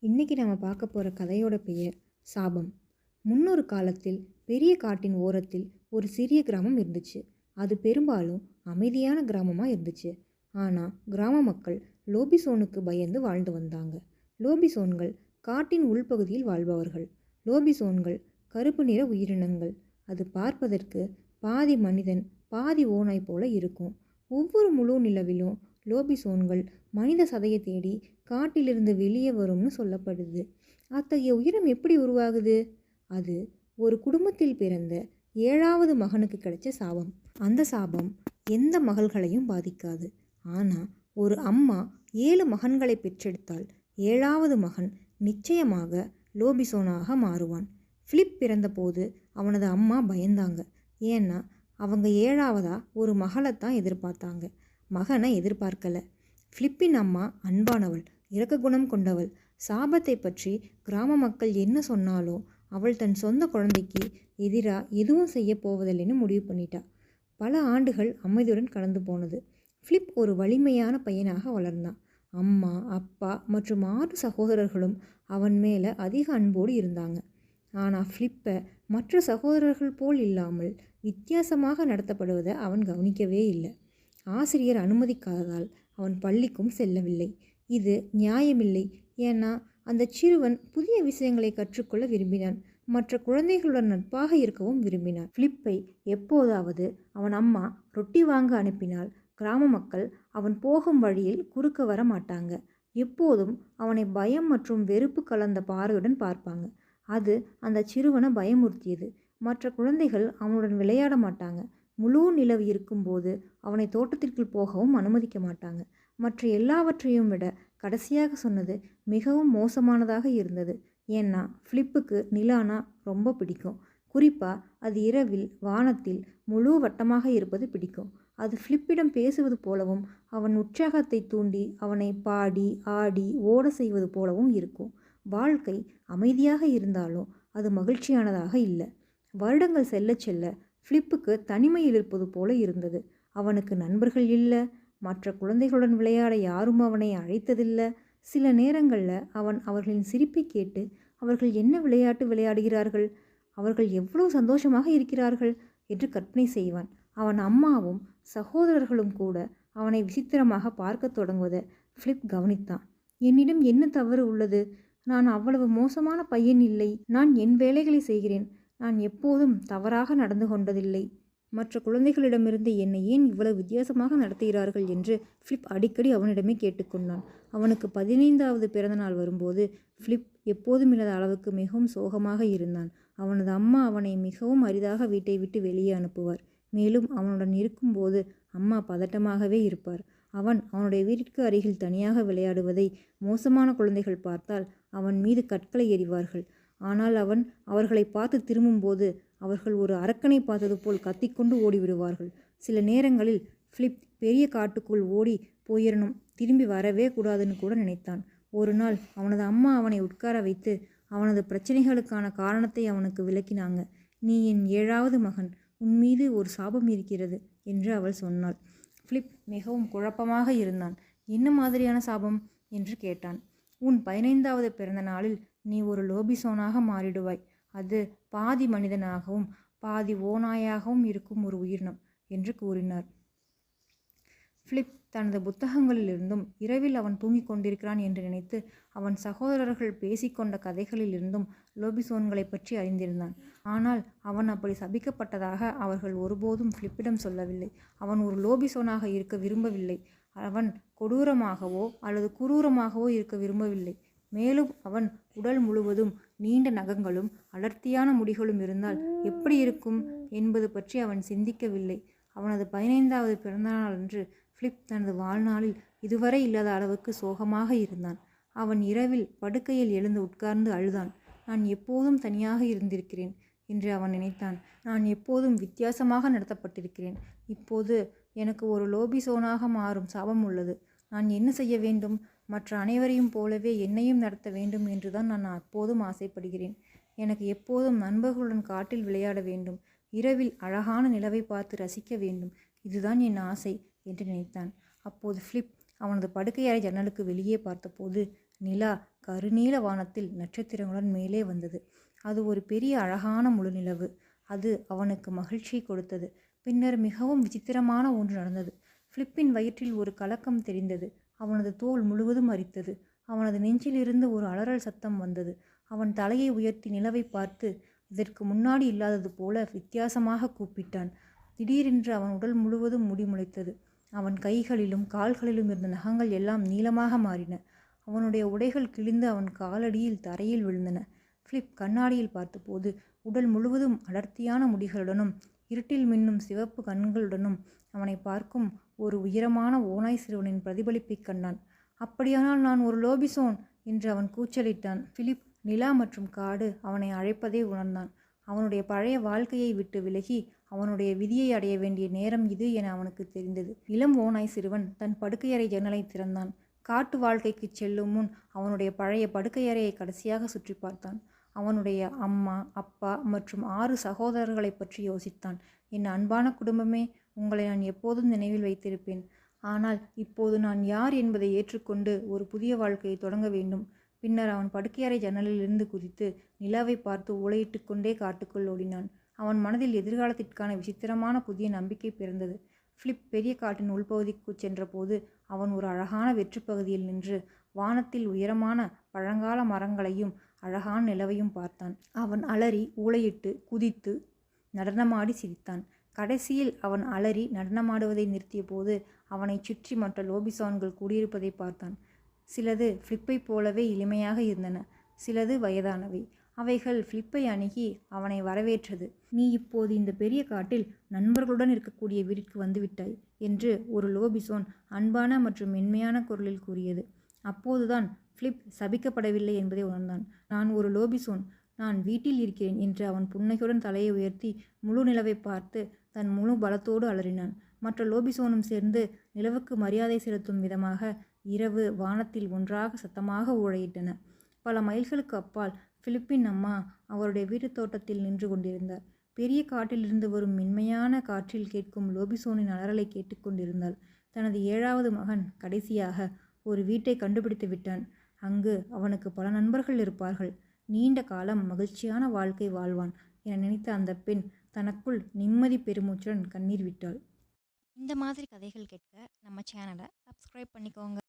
இன்னைக்கு நம்ம பார்க்க போகிற கதையோட பெயர் சாபம். முன்னொரு காலத்தில் பெரிய காட்டின் ஓரத்தில் ஒரு சிறிய கிராமம் இருந்துச்சு. அது பெரும்பாலும் அமைதியான கிராமமாக இருந்துச்சு. ஆனால் கிராம மக்கள் லோபிசோனுக்கு பயந்து வாழ்ந்து வந்தாங்க. லோபிசோன்கள் காட்டின் உள்பகுதியில் வாழ்பவர்கள். லோபிசோன்கள் கருப்பு நிற உயிரினங்கள். அது பார்ப்பதற்கு பாதி மனிதன் பாதி ஓநாய் போல இருக்கும். ஒவ்வொரு முழு நிலவிலும் லோபிசோன்கள் மனித சதையை தேடி காட்டிலிருந்து வெளியே வரும்னு சொல்லப்படுது. அத்தகைய உயிரம் எப்படி உருவாகுது? அது ஒரு குடும்பத்தில் பிறந்த 7வது மகனுக்கு கிடைச்ச சாபம். அந்த சாபம் எந்த மகள்களையும் பாதிக்காது. ஆனால் ஒரு அம்மா 7 மகன்களை பெற்றெடுத்தால் 7வது மகன் நிச்சயமாக லோபிசோனாக மாறுவான். ஃபிலிப் பிறந்தபோது அவனது அம்மா பயந்தாங்க. ஏன்னா அவங்க 7வதா ஒரு மகளைத்தான் எதிர்பார்த்தாங்க. மகனை எதிர்பார்க்கல. ஃபிலிப்பின் அம்மா அன்பானவள், இரக்க குணம் கொண்டவள். சாபத்தை பற்றி கிராம மக்கள் என்ன சொன்னாலும் அவள் தன் சொந்த குழந்தைக்கு எதிராக எதுவும் செய்ய போவதில்லைன்னு முடிவு பண்ணிட்டா. பல ஆண்டுகள் அமைதியுடன் கடந்து போனது. ஃபிலிப் ஒரு வலிமையான பையனாக வளர்ந்தான். அம்மா, அப்பா மற்றும் 6 சகோதரர்களும் அவன் மேலே அதிக அன்போடு இருந்தாங்க. ஆனால் ஃபிலிப்பை மற்ற சகோதரர்கள் போல் இல்லாமல் வித்தியாசமாக நடத்தப்படுவதை அவன் கவனிக்கவே இல்லை. ஆசிரியர் அனுமதிக்காததால் அவன் பள்ளிக்கும் செல்லவில்லை. இது நியாயமில்லை. ஏன்னா அந்த சிறுவன் புதிய விஷயங்களை கற்றுக்கொள்ள விரும்பினான். மற்ற குழந்தைகளுடன் நட்பாக இருக்கவும் விரும்பினான். ஃபிலிப்பை எப்போதாவது அவன் அம்மா ரொட்டி வாங்க அனுப்பினால் கிராம மக்கள் அவன் போகும் வழியில் குறுக்க வர மாட்டாங்க. எப்போதும் அவனை பயம் மற்றும் வெறுப்பு கலந்த பார்வையுடன் பார்ப்பாங்க. அது அந்த சிறுவனை பயமுறுத்தியது. மற்ற குழந்தைகள் அவனுடன் விளையாட மாட்டாங்க. முழு நிலவு இருக்கும்போது அவனை தோட்டத்திற்குள் போகவும் அனுமதிக்க மாட்டாங்க. மற்ற எல்லாவற்றையும் விட கடைசியாக சொன்னது மிகவும் மோசமானதாக இருந்தது. ஏன்னா ஃபிலிப்புக்கு நிலானா ரொம்ப பிடிக்கும். குறிப்பாக அது இரவில் வானத்தில் முழு வட்டமாக இருப்பது பிடிக்கும். அது ஃபிலிப்பிடம் பேசுவது போலவும் அவன் உற்சாகத்தை தூண்டி அவனை பாடி ஆடி ஓட செய்வது போலவும் இருக்கும். வாழ்க்கை அமைதியாக இருந்தாலும் அது மகிழ்ச்சியானதாக இல்லை. வருடங்கள் செல்ல செல்ல ஃபிலிப்புக்கு தனிமையில் இருப்பது போல இருந்தது. அவனுக்கு நண்பர்கள் இல்லை. மற்ற குழந்தைகளுடன் விளையாட யாரும் அவனை அழைத்ததில்லை. சில நேரங்களில் அவன் அவர்களின் சிரிப்பை கேட்டு அவர்கள் என்ன விளையாட்டு விளையாடுகிறார்கள், அவர்கள் எவ்வளவு சந்தோஷமாக இருக்கிறார்கள் என்று கற்பனை செய்வான். அவன் அம்மாவும் சகோதரர்களும் கூட அவனை விசித்திரமாக பார்க்க தொடங்குவதை ஃபிலிப் கவனித்தான். என்னிடம் என்ன தவறு உள்ளது? நான் அவ்வளவு மோசமான பையன் இல்லை. நான் என் வேலைகளை செய்கிறேன். நான் எப்போதும் தவறாக நடந்து கொண்டதில்லை. மற்ற குழந்தைகளிடமிருந்து என்னை ஏன் இவ்வளவு வித்தியாசமாக நடத்துகிறார்கள் என்று ஃபிலிப் அடிக்கடி அவனிடமே கேட்டுக்கொண்டான். அவனுக்கு 15வது பிறந்தநாள் வரும்போது ஃபிலிப் எப்போதும் இல்லாத அளவுக்கு மிகவும் சோகமாக இருந்தான். அவனது அம்மா அவனை மிகவும் அரிதாக வீட்டை விட்டு வெளியே அனுப்புவார். மேலும் அவனுடன் இருக்கும்போது அம்மா பதட்டமாகவே இருப்பார். அவனுடைய வீட்டிற்கு அருகில் தனியாக விளையாடுவதை மோசமான குழந்தைகள் பார்த்தால் அவன் மீது கற்களை எறிவார்கள். ஆனால் அவன் அவர்களை பார்த்து திரும்பும்போது அவர்கள் ஒரு அரக்கனை பார்த்தது போல் கத்திக்கொண்டு ஓடிவிடுவார்கள். சில நேரங்களில் ஃபிலிப் பெரிய காட்டுக்குள் ஓடி போயிடணும், திரும்பி வரவே கூடாதுன்னு கூட நினைத்தான். ஒரு நாள் அவனது அம்மா அவனை உட்கார வைத்து அவனது பிரச்சனைகளுக்கான காரணத்தை அவனுக்கு விளக்கினாங்க. நீ என் 7வது மகன், உன் மீது ஒரு சாபம் இருக்கிறது என்று அவள் சொன்னாள். ஃபிலிப் மிகவும் குழப்பமாக இருந்தான். என்ன மாதிரியான சாபம் என்று கேட்டான். உன் 15வது பிறந்த நாளில் நீ ஒரு லோபிசோனாக மாறிடுவாய். அது பாதி மனிதனாகவும் பாதி ஓநாயாகவும் இருக்கும் ஒரு உயிரினம் என்று கூறினார். ஃபிலிப் தனது புத்தகங்களிலிருந்தும் இரவில் அவன் தூங்கிக் கொண்டிருக்கிறான் என்று நினைத்து அவன் சகோதரர்கள் பேசிக்கொண்ட கதைகளிலிருந்தும் லோபிசோன்களை பற்றி அறிந்திருந்தான். ஆனால் அவன் அப்படி சபிக்கப்பட்டதாக அவர்கள் ஒருபோதும் ஃபிலிப்பிடம் சொல்லவில்லை. அவன் ஒரு லோபிசோனாக இருக்க விரும்பவில்லை. அவன் கொடூரமாகவோ அல்லது குரூரமாகவோ இருக்க விரும்பவில்லை. மேலும் அவன் உடல் முழுவதும் நீண்ட நகங்களும் அடர்த்தியான முடிகளும் இருந்தால் எப்படி இருக்கும் என்பது பற்றி அவன் சிந்திக்கவில்லை. அவனது 15வது பிறந்தநாள் அன்று ஃபிலிப் தனது வாழ்நாளில் இதுவரை இல்லாத அளவுக்கு சோகமாக இருந்தான். அவன் இரவில் படுக்கையில் எழுந்து உட்கார்ந்து அழுதான். நான் எப்போதும் தனியாக இருந்திருக்கிறேன் என்று அவன் நினைத்தான். நான் எப்போதும் வித்தியாசமாக நடத்தப்பட்டிருக்கிறேன். இப்போது எனக்கு ஒரு லோபிசோனாக மாறும் சாபம் உள்ளது. நான் என்ன செய்ய வேண்டும்? மற்ற அனைவரையும் போலவே என்னையும் நடத்த வேண்டும் என்றுதான் நான் அப்போதும் ஆசைப்படுகிறேன். எனக்கு எப்போதும் நண்பர்களுடன் காட்டில் விளையாட வேண்டும். இரவில் அழகான நிலவை பார்த்து ரசிக்க வேண்டும். இதுதான் என் ஆசை என்று நினைத்தான். அப்போது ஃபிலிப் அவனது படுக்கையறை ஜன்னலுக்கு வெளியே பார்த்தபோது நிலா கருநீல வானத்தில் நட்சத்திரங்களுடன் மேலே வந்தது. அது ஒரு பெரிய அழகான முழுநிலவு. அது அவனுக்கு மகிழ்ச்சியை கொடுத்தது. பின்னர் மிகவும் விசித்திரமான ஒன்று நடந்தது. ஃபிலிப்பின் வயிற்றில் ஒரு கலக்கம் தெரிந்தது. அவனது தோல் முழுவதும் அரித்தது. அவனது நெஞ்சிலிருந்து ஒரு அலறல் சத்தம் வந்தது. அவன் தலையை உயர்த்தி நிலவை பார்த்து இதற்கு முன்னாடி இல்லாதது போல வித்தியாசமாக கூப்பிட்டான். திடீரென்று அவன் உடல் முழுவதும் முடி முளைத்தது. அவன் கைகளிலும் கால்களிலும் இருந்த நகங்கள் எல்லாம் நீளமாக மாறின. அவனுடைய உடைகள் கிழிந்து அவன் காலடியில் தரையில் விழுந்தன. ஃபிலிப் கண்ணாடியில் பார்த்தபோது உடல் முழுவதும் அடர்த்தியான முடிகளுடனும் இருட்டில் மின்னும் சிவப்பு கண்களுடனும் அவனை பார்க்கும் ஒரு உயரமான ஓநாய் சிறுவனின் பிரதிபலிப்பைக் கண்டான். அப்படியானால் நான் ஒரு லோபிசோன் என்று அவன் கூச்சலிட்டான். ஃபிலிப் நிலா மற்றும் காடு அவனை அழைப்பதை உணர்ந்தான். அவனுடைய பழைய வாழ்க்கையை விட்டு விலகி அவனுடைய விதியை அடைய வேண்டிய நேரம் இது என அவனுக்கு தெரிந்தது. இளம் ஓநாய் சிறுவன் தன் படுக்கையறை ஜன்னலை திறந்தான். காட்டு வாழ்க்கைக்கு செல்லும் முன் அவனுடைய பழைய படுக்கையறையை கடைசியாக சுற்றி பார்த்தான். அவனுடைய அம்மா, அப்பா மற்றும் 6 சகோதரர்களை பற்றி யோசித்தான். என் அன்பான குடும்பமே, உங்களை நான் எப்போதும் நினைவில் வைத்திருப்பேன். ஆனால் இப்போது நான் யார் என்பதை ஏற்றுக்கொண்டு ஒரு புதிய வாழ்க்கையை தொடங்க வேண்டும். பின்னர் அவன் படுக்கையறை ஜன்னலில் இருந்து குதித்து நிலாவை பார்த்து ஊளையிட்டு கொண்டே காட்டுக்குள் ஓடினான். அவன் மனதில் எதிர்காலத்திற்கான விசித்திரமான புதிய நம்பிக்கை பிறந்தது. ஃபிலிப் பெரிய காட்டின் உள்பகுதிக்கு சென்றபோது அவன் ஒரு அழகான வெற்றுப்பகுதியில் நின்று வானத்தில் உயரமான பழங்கால மரங்களையும் அழகான நிலவையும் பார்த்தான். அவன் அலறி ஊளையிட்டு குதித்து நடனமாடி சிரித்தான். கடைசியில் அவன் அலறி நடனமாடுவதை நிறுத்திய போது அவனை சுற்றி மற்ற லோபிசான்கள் கூடியிருப்பதை பார்த்தான். சிலது ஃபிலிப்பை போலவே எளிமையாக இருந்தன, சிலது வயதானவை. அவைகள் ஃபிலிப்பை அணுகி அவனை வரவேற்றது. நீ இப்போது இந்த பெரிய காட்டில் நண்பர்களுடன் இருக்கக்கூடிய வீட்டிற்கு வந்துவிட்டாய் என்று ஒரு லோபிசோன் அன்பான மற்றும் மென்மையான குரலில் கூறியது. அப்போதுதான் ஃபிலிப் சபிக்கப்படவில்லை என்பதை உணர்ந்தான். நான் ஒரு லோபிசோன், நான் வீட்டில் இருக்கிறேன் என்று அவன் புன்னகையுடன் தலையை உயர்த்தி முழு நிலவை பார்த்து தன் முழு பலத்தோடு அலறினான். மற்ற லோபிசோனும் சேர்ந்து நிலவுக்கு மரியாதை செலுத்தும் விதமாக இரவு வானத்தில் ஒன்றாக சத்தமாக ஊழையிட்டன. பல மைல்களுக்கு அப்பால் ஃபிலிப்பின் அம்மா அவருடைய வீட்டுத் தோட்டத்தில் நின்று கொண்டிருந்தார். பெரிய காட்டிலிருந்து வரும் மென்மையான காற்றில் கேட்கும் லோபிசோனின் அலறலை கேட்டுக்கொண்டிருந்தாள். தனது 7வது மகன் கடைசியாக ஒரு வீட்டை கண்டுபிடித்து விட்டான். அங்கு அவனுக்கு பல நண்பர்கள் இருப்பார்கள். நீண்ட காலம் மகிழ்ச்சியான வாழ்க்கை வாழ்வான் என நினைத்த அந்த பெண் தனக்குள் நிம்மதி பெருமூச்சுடன் கண்ணீர் விட்டாள். இந்த மாதிரி கதைகள் கேட்க நம்ம சேனலை சப்ஸ்கிரைப் பண்ணிக்கோங்க.